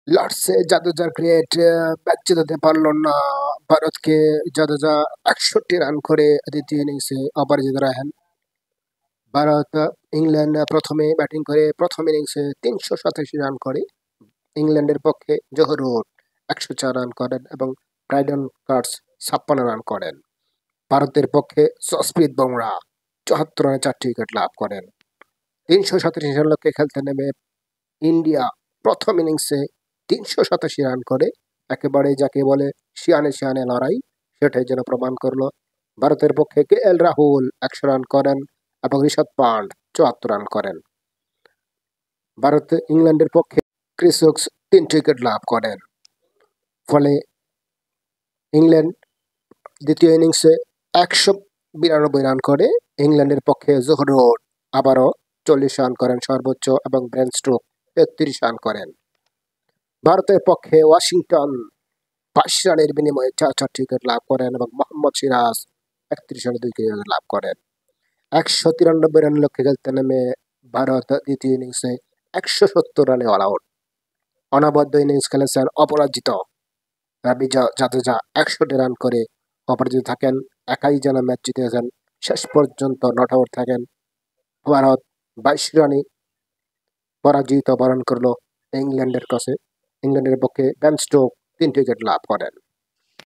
লর্ডসে জাদেজার great match জেতাতে পারল না ভারতকে। জাদেজা ৬১ রান করে দ্বিতীয় ইনিংসে অপরাজিত রাখেন ভারত। ইংল্যান্ড প্রথমে ব্যাটিং করে প্রথম ইনিংসে ৩৮৭ রান করে। ইংল্যান্ডের পক্ষে জোহর রুট ১০৪ রান করেন এবং ব্রাইডন কার্স ৫৬ রান করেন। ভারতের পক্ষে জসপ্রীত বুমরা ৭৪ রানে ৪টি উইকেট লাভ করেন। ৩৮৭ রান লক্ষ্যে খেলতে নেমে ইন্ডিয়া প্রথম ইনিংসে ৩৮৭ রান করে একেবারে যাকে বলে শিয়ানে শিয়ানে লড়াই, সেটাই যেন প্রমাণ করলো। ভারতের পক্ষে KL রাহুল ১০০ রান করেন এবং ঋষভ পান্ট ৭৪ রান করেন। ইংল্যান্ডের পক্ষে ক্রিস ওকস ৩টি উইকেট লাভ করেন। ফলে ইংল্যান্ড দ্বিতীয় ইনিংসে ১৯২ রান করে। ইংল্যান্ডের পক্ষে জোহর রুট আবারও ৪০ রান করেন সর্বোচ্চ এবং ব্রেন স্টোক ৩৩ রান করেন। ভারতের পক্ষে ওয়াশিংটন ২২ রানের বিনিময়ে ৪টি উইকেট লাভ করেন এবং মোহাম্মদ সিরাজ ৩১ রানে ২ উইকেট লাভ করেন। ১৯৩ রানের লক্ষ্যে খেলতে নেমে ভারত দ্বিতীয় ইনিংসে ১৭০ রানে অল আউট। অনবদ্য ইনিংস খেলেছেন অপরাজিত রবি জাদেজা ৬১ রান করে অপরাজিত থাকেন। একাই যেন ম্যাচ জিতেছেন, শেষ পর্যন্ত নট আউট থাকেন। ভারত ২২ রানে পরাজিত বরণ করল ইংল্যান্ডের কাছে। ইংল্যান্ডের পক্ষে বেন স্টোক ৩টি উইকেট লাভ করেন।